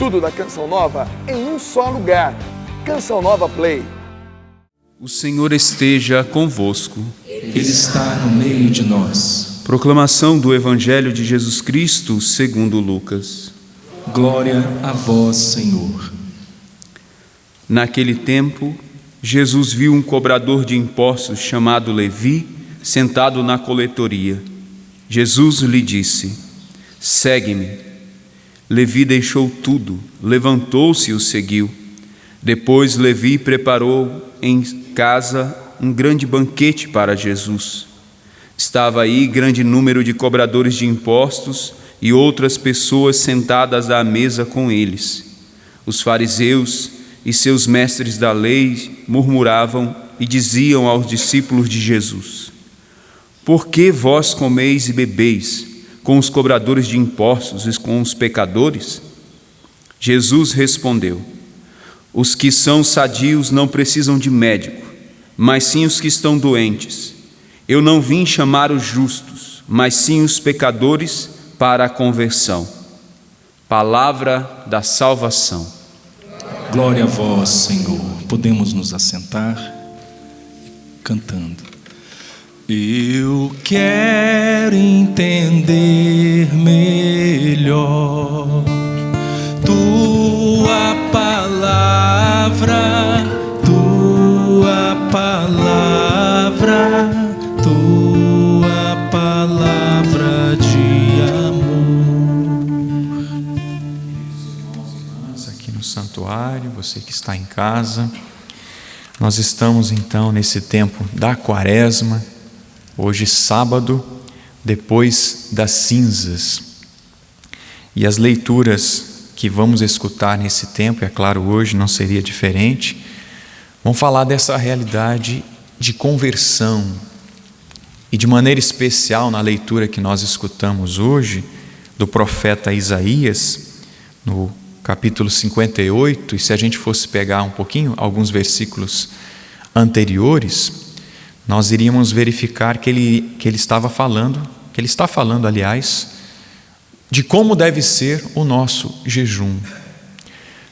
Tudo da Canção Nova em um só lugar. Canção Nova Play. O Senhor esteja convosco. Ele está no meio de nós. Proclamação do Evangelho de Jesus Cristo segundo Lucas. Glória a vós, Senhor. Naquele tempo, Jesus viu um cobrador de impostos chamado Levi sentado na coletoria. Jesus lhe disse: segue-me. Levi deixou tudo, levantou-se e o seguiu. Depois Levi preparou em casa um grande banquete para Jesus. Estava aí grande número de cobradores de impostos e outras pessoas sentadas à mesa com eles. Os fariseus e seus mestres da lei murmuravam e diziam aos discípulos de Jesus: por que vós comeis e bebeis com os cobradores de impostos e com os pecadores? Jesus respondeu: os que são sadios não precisam de médico, mas sim os que estão doentes. Eu não vim chamar os justos, mas sim os pecadores para a conversão. Palavra da salvação. Glória a vós, Senhor. Podemos nos assentar cantando. Eu quero entender melhor tua palavra, tua palavra, tua palavra de amor. Irmãos, aqui no santuário, você que está em casa, nós estamos então nesse tempo da Quaresma. Hoje, sábado, depois das cinzas. E as leituras que vamos escutar nesse tempo, é claro, hoje não seria diferente, vão falar dessa realidade de conversão. E de maneira especial, na leitura que nós escutamos hoje, do profeta Isaías, no capítulo 58, e se a gente fosse pegar um pouquinho, alguns versículos anteriores, nós iríamos verificar que ele está falando, aliás, de como deve ser o nosso jejum.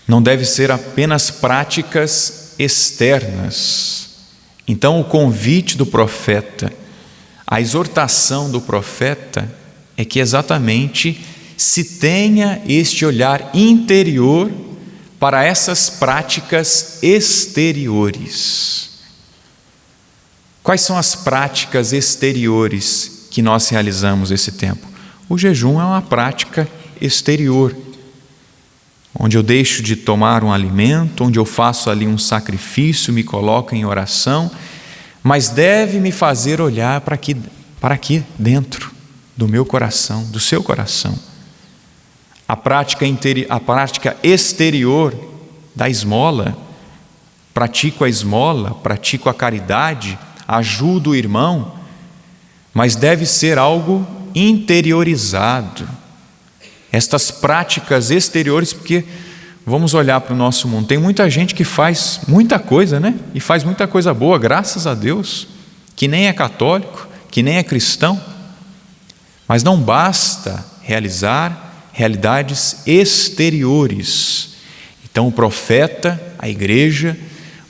Não deve ser apenas práticas externas. Então, o convite do profeta, a exortação do profeta é que exatamente se tenha este olhar interior para essas práticas exteriores. Quais são as práticas exteriores que nós realizamos esse tempo? O jejum é uma prática exterior, onde eu deixo de tomar um alimento, onde eu faço ali um sacrifício, me coloco em oração, mas deve me fazer olhar para aqui dentro do meu coração, do seu coração. A prática exterior da esmola, pratico a esmola, pratico a caridade, ajudo o irmão, mas deve ser algo interiorizado. Estas práticas exteriores, porque vamos olhar para o nosso mundo, tem muita gente que faz muita coisa, né? E faz muita coisa boa, graças a Deus, que nem é católico, que nem é cristão, mas não basta realizar realidades exteriores. Então o profeta, a igreja,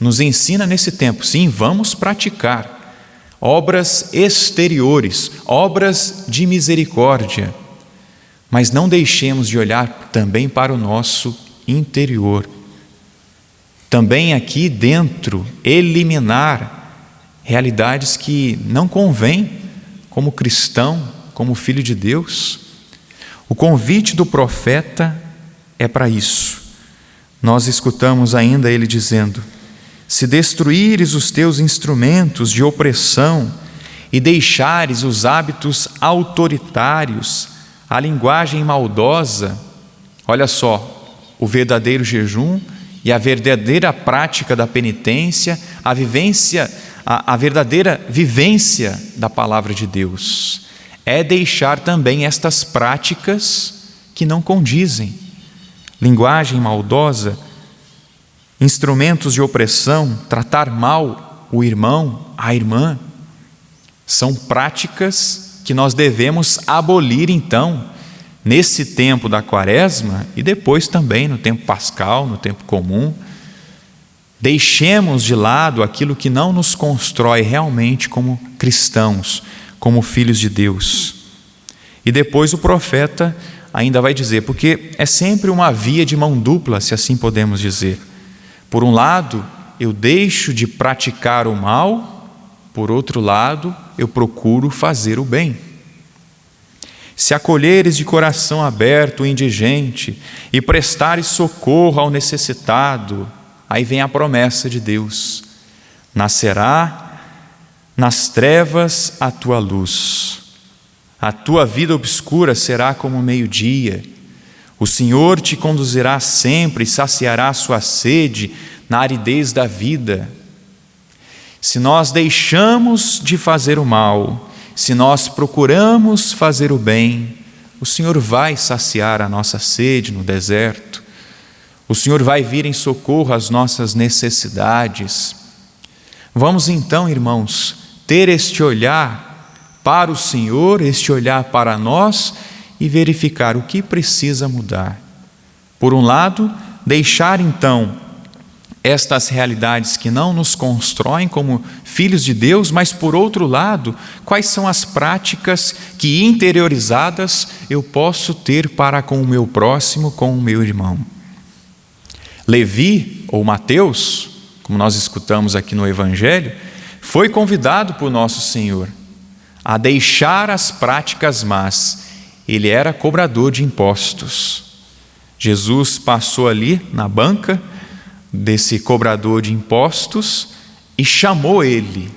nos ensina nesse tempo, sim, vamos praticar obras exteriores, obras de misericórdia, mas não deixemos de olhar também para o nosso interior. Também aqui dentro, eliminar realidades que não convêm como cristão, como filho de Deus. O convite do profeta é para isso. Nós escutamos ainda ele dizendo: se destruíres os teus instrumentos de opressão e deixares os hábitos autoritários, a linguagem maldosa, olha só, o verdadeiro jejum e a verdadeira prática da penitência, a verdadeira vivência da palavra de Deus, é deixar também estas práticas que não condizem. Linguagem maldosa, instrumentos de opressão, tratar mal o irmão, a irmã, são práticas que nós devemos abolir então, nesse tempo da Quaresma e depois também no tempo pascal, no tempo comum, deixemos de lado aquilo que não nos constrói realmente como cristãos, como filhos de Deus. E depois o profeta ainda vai dizer, porque é sempre uma via de mão dupla, se assim podemos dizer. Por um lado, eu deixo de praticar o mal, por outro lado, eu procuro fazer o bem. Se acolheres de coração aberto o indigente e prestares socorro ao necessitado, aí vem a promessa de Deus: nascerá nas trevas a tua luz, a tua vida obscura será como o meio-dia. O Senhor te conduzirá sempre e saciará a sua sede na aridez da vida. Se nós deixamos de fazer o mal, se nós procuramos fazer o bem, o Senhor vai saciar a nossa sede no deserto. O Senhor vai vir em socorro às nossas necessidades. Vamos então, irmãos, ter este olhar para o Senhor, este olhar para nós e verificar o que precisa mudar. Por um lado, deixar então estas realidades que não nos constroem como filhos de Deus, mas por outro lado, quais são as práticas que interiorizadas eu posso ter para com o meu próximo, com o meu irmão. Levi, ou Mateus, como nós escutamos aqui no Evangelho, foi convidado por nosso Senhor a deixar as práticas más. Ele era cobrador de impostos. Jesus passou ali na banca desse cobrador de impostos e chamou ele.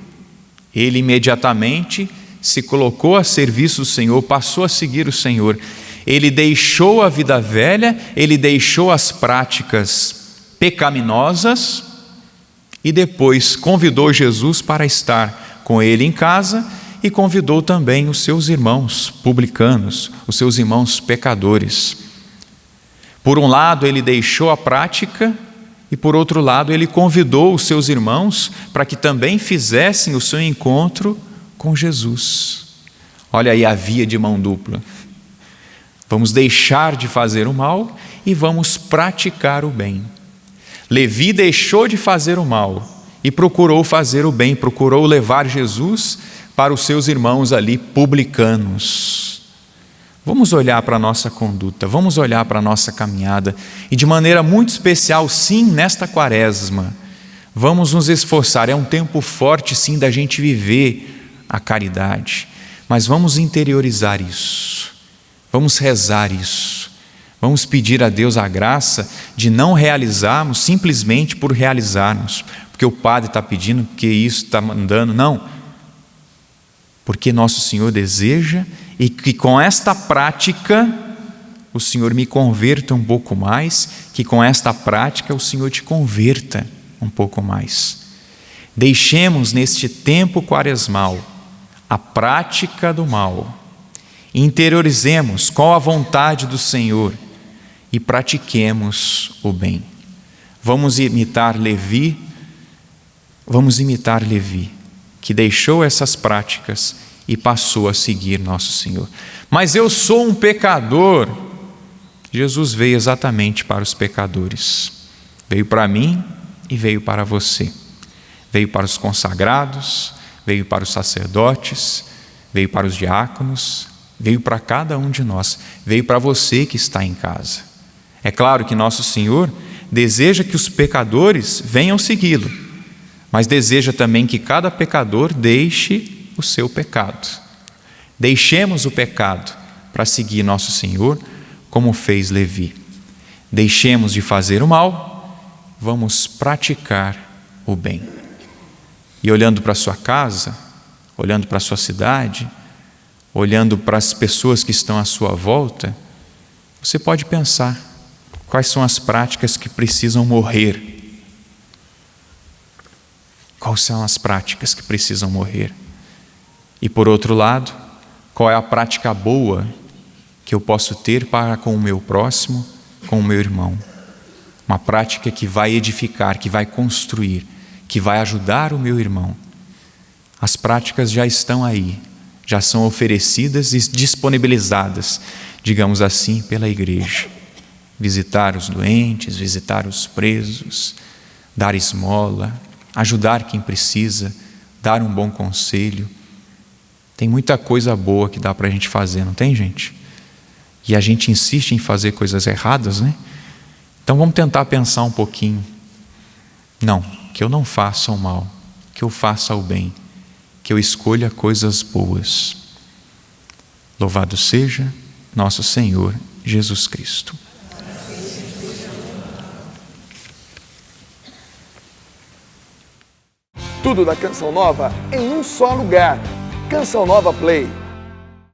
Ele imediatamente se colocou a serviço do Senhor, passou a seguir o Senhor. Ele deixou a vida velha, ele deixou as práticas pecaminosas e depois convidou Jesus para estar com ele em casa e convidou também os seus irmãos publicanos, os seus irmãos pecadores. Por um lado, ele deixou a prática e por outro lado, ele convidou os seus irmãos para que também fizessem o seu encontro com Jesus. Olha aí a via de mão dupla. Vamos deixar de fazer o mal e vamos praticar o bem. Levi deixou de fazer o mal e procurou fazer o bem, procurou levar Jesus para os seus irmãos ali publicanos. Vamos olhar para a nossa conduta, vamos olhar para a nossa caminhada e de maneira muito especial, sim, nesta Quaresma, vamos nos esforçar. É um tempo forte, sim, da gente viver a caridade, mas vamos interiorizar isso, vamos rezar isso, vamos pedir a Deus a graça de não realizarmos simplesmente por realizarmos, porque o padre está pedindo, porque isso está mandando, não. Porque nosso Senhor deseja e que com esta prática o Senhor me converta um pouco mais, que com esta prática o Senhor te converta um pouco mais. Deixemos neste tempo quaresmal a prática do mal, interiorizemos qual a vontade do Senhor e pratiquemos o bem. Vamos imitar Levi, que deixou essas práticas e passou a seguir nosso Senhor. Mas eu sou um pecador. Jesus veio exatamente para os pecadores. Veio para mim e veio para você. Veio para os consagrados, veio para os sacerdotes, veio para os diáconos, veio para cada um de nós, veio para você que está em casa. É claro que nosso Senhor deseja que os pecadores venham segui-lo, mas deseja também que cada pecador deixe o seu pecado. Deixemos o pecado para seguir nosso Senhor, como fez Levi. Deixemos de fazer o mal, vamos praticar o bem. E olhando para a sua casa, olhando para a sua cidade, olhando para as pessoas que estão à sua volta, você pode pensar quais são as práticas que precisam morrer. Quais são as práticas que precisam morrer? E por outro lado, qual é a prática boa que eu posso ter para com o meu próximo, com o meu irmão? Uma prática que vai edificar, que vai construir, que vai ajudar o meu irmão. As práticas já estão aí, já são oferecidas e disponibilizadas, digamos assim, pela igreja. Visitar os doentes, visitar os presos, dar esmola, ajudar quem precisa, dar um bom conselho. Tem muita coisa boa que dá para a gente fazer, não tem, gente? E a gente insiste em fazer coisas erradas, né? Então vamos tentar pensar um pouquinho. Não, que eu não faça o mal, que eu faça o bem, que eu escolha coisas boas. Louvado seja nosso Senhor Jesus Cristo. Tudo da Canção Nova em um só lugar. Canção Nova Play.